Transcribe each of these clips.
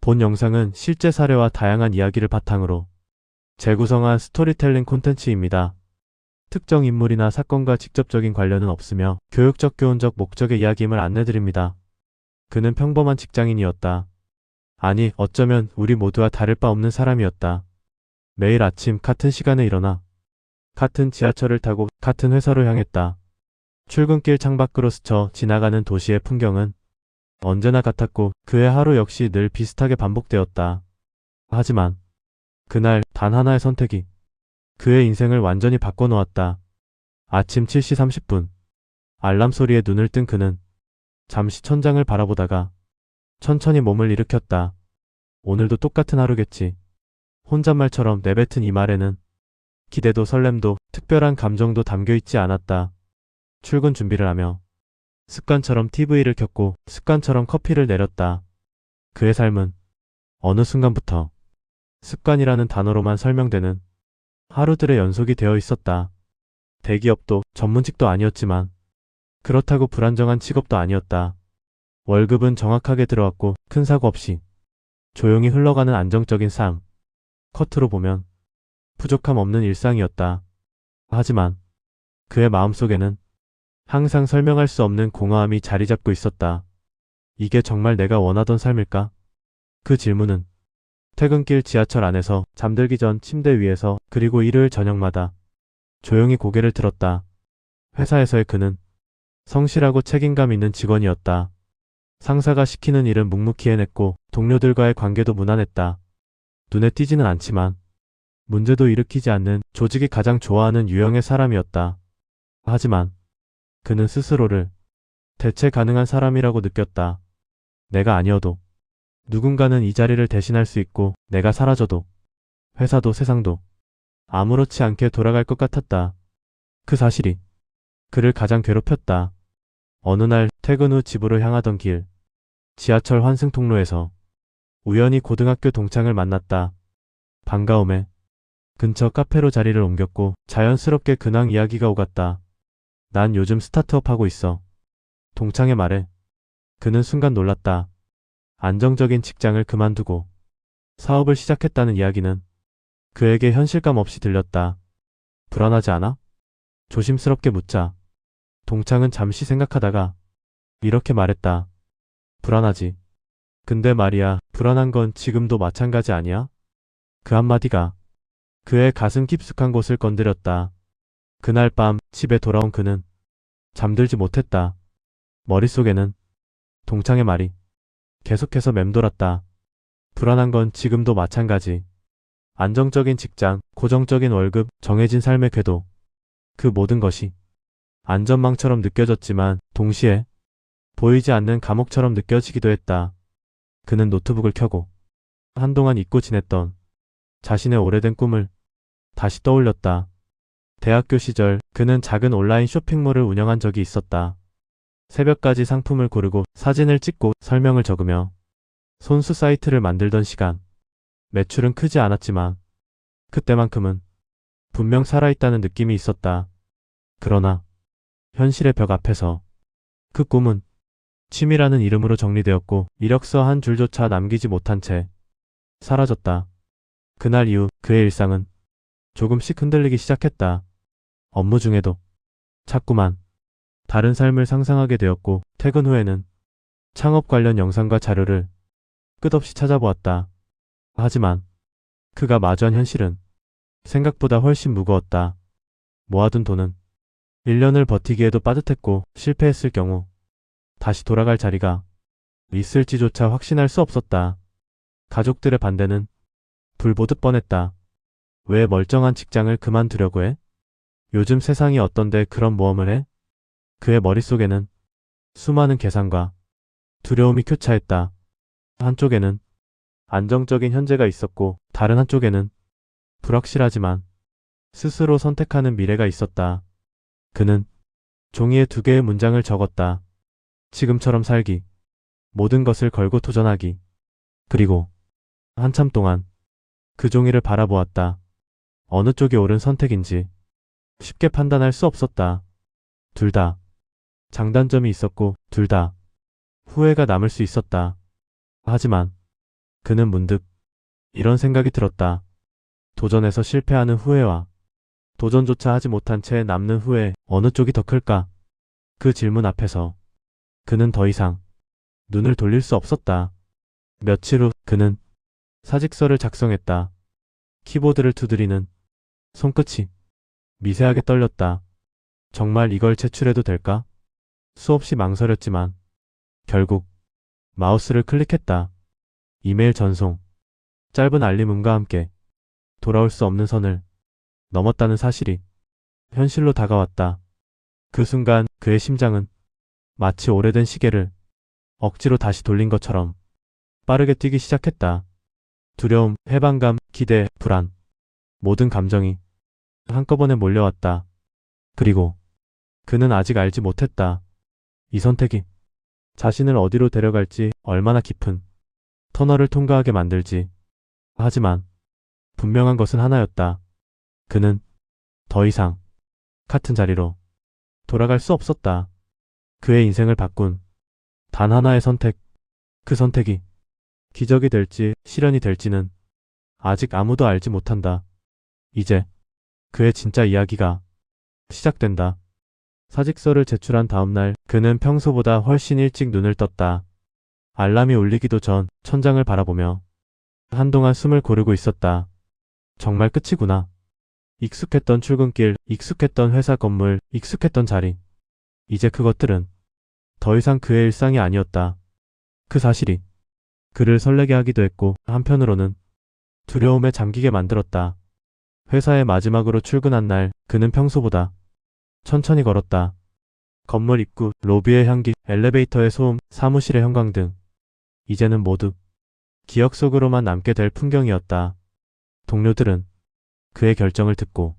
본 영상은 실제 사례와 다양한 이야기를 바탕으로 재구성한 스토리텔링 콘텐츠입니다. 특정 인물이나 사건과 직접적인 관련은 없으며 교육적 교훈적 목적의 이야기임을 안내드립니다. 그는 평범한 직장인이었다. 아니, 어쩌면 우리 모두와 다를 바 없는 사람이었다. 매일 아침 같은 시간에 일어나 같은 지하철을 타고 같은 회사로 향했다. 출근길 창밖으로 스쳐 지나가는 도시의 풍경은 언제나 같았고 그의 하루 역시 늘 비슷하게 반복되었다. 하지만 그날 단 하나의 선택이 그의 인생을 완전히 바꿔놓았다. 아침 7시 30분 알람 소리에 눈을 뜬 그는 잠시 천장을 바라보다가 천천히 몸을 일으켰다. 오늘도 똑같은 하루겠지. 혼잣말처럼 내뱉은 이 말에는 기대도 설렘도 특별한 감정도 담겨있지 않았다. 출근 준비를 하며 습관처럼 TV를 켰고 습관처럼 커피를 내렸다. 그의 삶은 어느 순간부터 습관이라는 단어로만 설명되는 하루들의 연속이 되어 있었다. 대기업도 전문직도 아니었지만 그렇다고 불안정한 직업도 아니었다. 월급은 정확하게 들어왔고 큰 사고 없이 조용히 흘러가는 안정적인 삶. 겉으로 보면 부족함 없는 일상이었다. 하지만 그의 마음속에는 항상 설명할 수 없는 공허함이 자리 잡고 있었다. 이게 정말 내가 원하던 삶일까? 그 질문은 퇴근길 지하철 안에서 잠들기 전 침대 위에서 그리고 일요일 저녁마다 조용히 고개를 들었다. 회사에서의 그는 성실하고 책임감 있는 직원이었다. 상사가 시키는 일은 묵묵히 해냈고 동료들과의 관계도 무난했다. 눈에 띄지는 않지만 문제도 일으키지 않는 조직이 가장 좋아하는 유형의 사람이었다. 하지만 그는 스스로를 대체 가능한 사람이라고 느꼈다. 내가 아니어도 누군가는 이 자리를 대신할 수 있고 내가 사라져도 회사도 세상도 아무렇지 않게 돌아갈 것 같았다. 그 사실이 그를 가장 괴롭혔다. 어느 날 퇴근 후 집으로 향하던 길, 지하철 환승통로에서 우연히 고등학교 동창을 만났다. 반가움에 근처 카페로 자리를 옮겼고 자연스럽게 근황 이야기가 오갔다. 난 요즘 스타트업 하고 있어. 동창의 말에 그는 순간 놀랐다. 안정적인 직장을 그만두고 사업을 시작했다는 이야기는 그에게 현실감 없이 들렸다. 불안하지 않아? 조심스럽게 묻자 동창은 잠시 생각하다가 이렇게 말했다. 불안하지. 근데 말이야, 불안한 건 지금도 마찬가지 아니야? 그 한마디가 그의 가슴 깊숙한 곳을 건드렸다. 그날 밤 집에 돌아온 그는 잠들지 못했다. 머릿속에는 동창의 말이 계속해서 맴돌았다. 불안한 건 지금도 마찬가지. 안정적인 직장, 고정적인 월급, 정해진 삶의 궤도. 그 모든 것이 안전망처럼 느껴졌지만 동시에 보이지 않는 감옥처럼 느껴지기도 했다. 그는 노트북을 켜고 한동안 잊고 지냈던 자신의 오래된 꿈을 다시 떠올렸다. 대학교 시절 그는 작은 온라인 쇼핑몰을 운영한 적이 있었다. 새벽까지 상품을 고르고 사진을 찍고 설명을 적으며 손수 사이트를 만들던 시간. 매출은 크지 않았지만 그때만큼은 분명 살아있다는 느낌이 있었다. 그러나 현실의 벽 앞에서 그 꿈은 취미라는 이름으로 정리되었고 이력서 한 줄조차 남기지 못한 채 사라졌다. 그날 이후 그의 일상은 조금씩 흔들리기 시작했다. 업무 중에도 자꾸만 다른 삶을 상상하게 되었고 퇴근 후에는 창업 관련 영상과 자료를 끝없이 찾아보았다. 하지만 그가 마주한 현실은 생각보다 훨씬 무거웠다. 모아둔 돈은 1년을 버티기에도 빠듯했고 실패했을 경우 다시 돌아갈 자리가 있을지조차 확신할 수 없었다. 가족들의 반대는 불 보듯 뻔했다. 왜 멀쩡한 직장을 그만두려고 해? 요즘 세상이 어떤데 그런 모험을 해? 그의 머릿속에는 수많은 계산과 두려움이 교차했다. 한쪽에는 안정적인 현재가 있었고 다른 한쪽에는 불확실하지만 스스로 선택하는 미래가 있었다. 그는 종이에 2개의 문장을 적었다. 지금처럼 살기. 모든 것을 걸고 도전하기. 그리고 한참 동안 그 종이를 바라보았다. 어느 쪽이 옳은 선택인지 쉽게 판단할 수 없었다. 둘 다 장단점이 있었고 둘 다 후회가 남을 수 있었다. 하지만 그는 문득 이런 생각이 들었다. 도전에서 실패하는 후회와 도전조차 하지 못한 채 남는 후회, 어느 쪽이 더 클까? 그 질문 앞에서 그는 더 이상 눈을 돌릴 수 없었다. 며칠 후 그는 사직서를 작성했다. 키보드를 두드리는 손끝이 미세하게 떨렸다. 정말 이걸 제출해도 될까? 수없이 망설였지만 결국 마우스를 클릭했다. 이메일 전송. 짧은 알림음과 함께 돌아올 수 없는 선을 넘었다는 사실이 현실로 다가왔다. 그 순간 그의 심장은 마치 오래된 시계를 억지로 다시 돌린 것처럼 빠르게 뛰기 시작했다. 두려움, 해방감, 기대, 불안. 모든 감정이 한꺼번에 몰려왔다. 그리고 그는 아직 알지 못했다. 이 선택이 자신을 어디로 데려갈지, 얼마나 깊은 터널을 통과하게 만들지. 하지만 분명한 것은 하나였다. 그는 더 이상 같은 자리로 돌아갈 수 없었다. 그의 인생을 바꾼 단 하나의 선택. 그 선택이 기적이 될지 실현이 될지는 아직 아무도 알지 못한다. 이제 그의 진짜 이야기가 시작된다. 사직서를 제출한 다음 날 그는 평소보다 훨씬 일찍 눈을 떴다. 알람이 울리기도 전 천장을 바라보며 한동안 숨을 고르고 있었다. 정말 끝이구나. 익숙했던 출근길, 익숙했던 회사 건물, 익숙했던 자리. 이제 그것들은 더 이상 그의 일상이 아니었다. 그 사실이 그를 설레게 하기도 했고 한편으로는 두려움에 잠기게 만들었다. 회사에 마지막으로 출근한 날 그는 평소보다 천천히 걸었다. 건물 입구, 로비의 향기, 엘리베이터의 소음, 사무실의 형광등. 이제는 모두 기억 속으로만 남게 될 풍경이었다. 동료들은 그의 결정을 듣고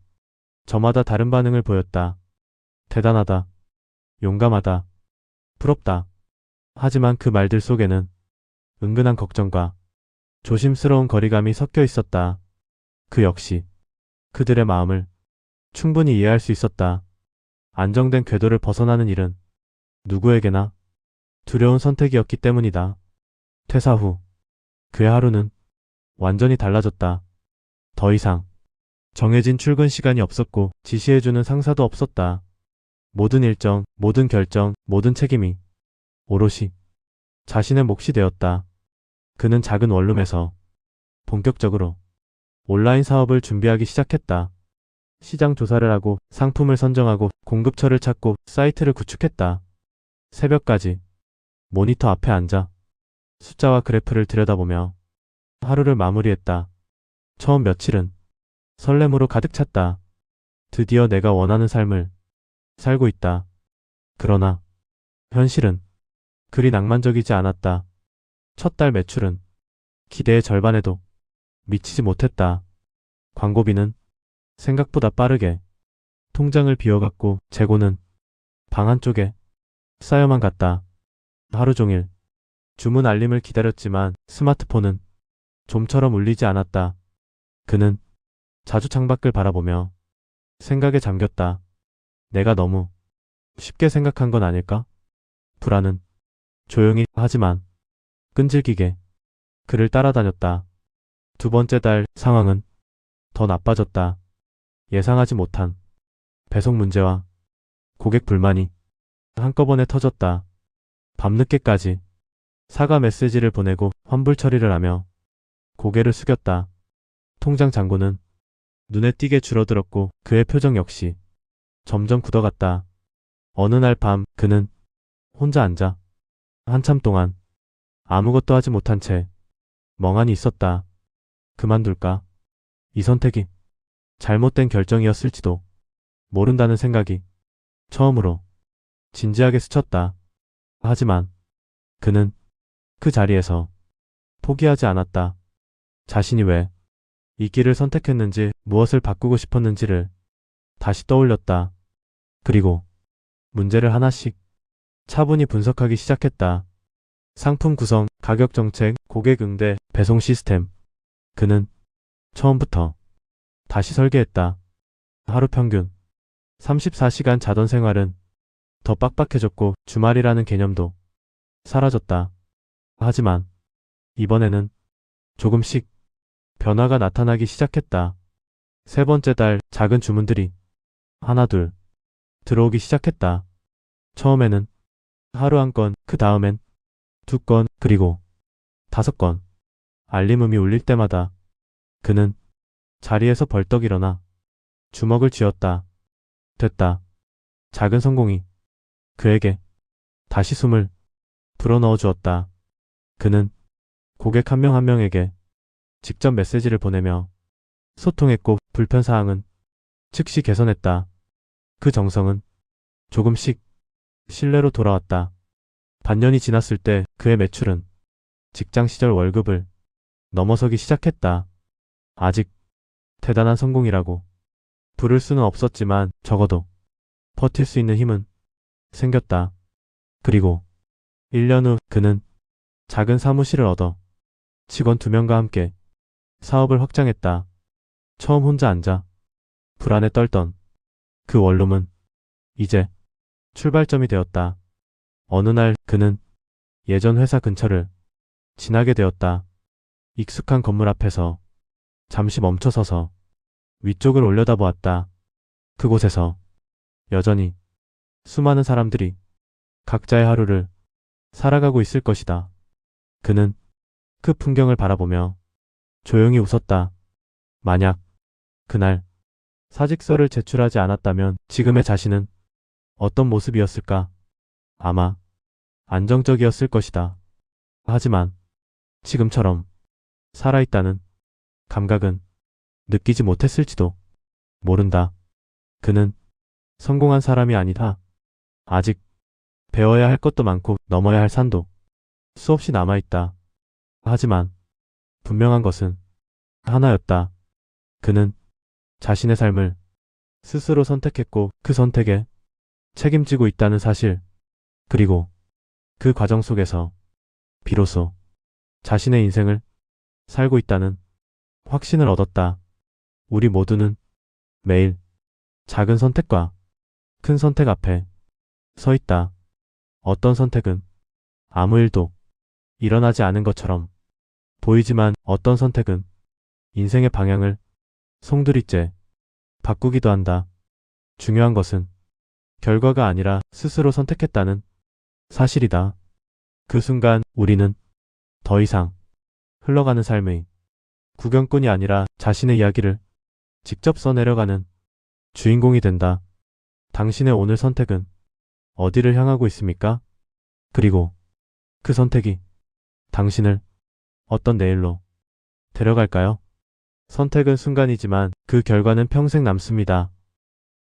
저마다 다른 반응을 보였다. 대단하다. 용감하다. 부럽다. 하지만 그 말들 속에는 은근한 걱정과 조심스러운 거리감이 섞여 있었다. 그 역시 그들의 마음을 충분히 이해할 수 있었다. 안정된 궤도를 벗어나는 일은 누구에게나 두려운 선택이었기 때문이다. 퇴사 후 그의 하루는 완전히 달라졌다. 더 이상 정해진 출근 시간이 없었고 지시해주는 상사도 없었다. 모든 일정, 모든 결정, 모든 책임이 오롯이 자신의 몫이 되었다. 그는 작은 원룸에서 본격적으로 온라인 사업을 준비하기 시작했다. 시장 조사를 하고 상품을 선정하고 공급처를 찾고 사이트를 구축했다. 새벽까지 모니터 앞에 앉아 숫자와 그래프를 들여다보며 하루를 마무리했다. 처음 며칠은 설렘으로 가득 찼다. 드디어 내가 원하는 삶을 살고 있다. 그러나 현실은 그리 낭만적이지 않았다. 첫 달 매출은 기대의 절반에도 미치지 못했다. 광고비는 생각보다 빠르게 통장을 비워갔고 재고는 방 한쪽에 쌓여만 갔다. 하루 종일 주문 알림을 기다렸지만 스마트폰은 좀처럼 울리지 않았다. 그는 자주 창밖을 바라보며 생각에 잠겼다. 내가 너무 쉽게 생각한 건 아닐까? 불안은 조용히 하지만 끈질기게 그를 따라다녔다. 두 번째 달 상황은 더 나빠졌다. 예상하지 못한 배송 문제와 고객 불만이 한꺼번에 터졌다. 밤늦게까지 사과 메시지를 보내고 환불 처리를 하며 고개를 숙였다. 통장 잔고는 눈에 띄게 줄어들었고 그의 표정 역시 점점 굳어갔다. 어느 날 밤 그는 혼자 앉아 한참 동안 아무것도 하지 못한 채 멍하니 있었다. 그만둘까? 이 선택이 잘못된 결정이었을지도 모른다는 생각이 처음으로 진지하게 스쳤다. 하지만 그는 그 자리에서 포기하지 않았다. 자신이 왜 이 길을 선택했는지, 무엇을 바꾸고 싶었는지를 다시 떠올렸다. 그리고 문제를 하나씩 차분히 분석하기 시작했다. 상품 구성, 가격 정책, 고객 응대, 배송 시스템. 그는 처음부터 다시 설계했다. 하루 평균 34시간 자던 생활은 더 빡빡해졌고 주말이라는 개념도 사라졌다. 하지만 이번에는 조금씩 변화가 나타나기 시작했다. 세 번째 달 작은 주문들이 하나둘 들어오기 시작했다. 처음에는 하루 한 건, 그 다음엔 두 건, 그리고 다섯 건. 알림음이 울릴 때마다 그는 자리에서 벌떡 일어나 주먹을 쥐었다. 됐다. 작은 성공이 그에게 다시 숨을 불어넣어 주었다. 그는 고객 한 명 한 명에게 직접 메시지를 보내며 소통했고 불편사항은 즉시 개선했다. 그 정성은 조금씩 신뢰로 돌아왔다. 반년이 지났을 때 그의 매출은 직장 시절 월급을 넘어서기 시작했다. 아직 대단한 성공이라고 부를 수는 없었지만 적어도 버틸 수 있는 힘은 생겼다. 그리고 1년 후 그는 작은 사무실을 얻어 직원 2명과 함께 사업을 확장했다. 처음 혼자 앉아 불안에 떨던 그 원룸은 이제 출발점이 되었다. 어느 날 그는 예전 회사 근처를 지나게 되었다. 익숙한 건물 앞에서 잠시 멈춰서서 위쪽을 올려다보았다. 그곳에서 여전히 수많은 사람들이 각자의 하루를 살아가고 있을 것이다. 그는 그 풍경을 바라보며 조용히 웃었다. 만약 그날 사직서를 제출하지 않았다면 지금의 자신은 어떤 모습이었을까? 아마 안정적이었을 것이다. 하지만 지금처럼 살아있다는 감각은 느끼지 못했을지도 모른다. 그는 성공한 사람이 아니다. 아직 배워야 할 것도 많고 넘어야 할 산도 수없이 남아있다. 하지만 분명한 것은 하나였다. 그는 자신의 삶을 스스로 선택했고 그 선택에 책임지고 있다는 사실, 그리고 그 과정 속에서 비로소 자신의 인생을 살고 있다는 확신을 얻었다. 우리 모두는 매일 작은 선택과 큰 선택 앞에 서 있다. 어떤 선택은 아무 일도 일어나지 않은 것처럼 보이지만 어떤 선택은 인생의 방향을 송두리째 바꾸기도 한다. 중요한 것은 결과가 아니라 스스로 선택했다는 사실이다. 그 순간 우리는 더 이상 흘러가는 삶의 구경꾼이 아니라 자신의 이야기를 직접 써내려가는 주인공이 된다. 당신의 오늘 선택은 어디를 향하고 있습니까? 그리고 그 선택이 당신을 어떤 내일로 데려갈까요? 선택은 순간이지만 그 결과는 평생 남습니다.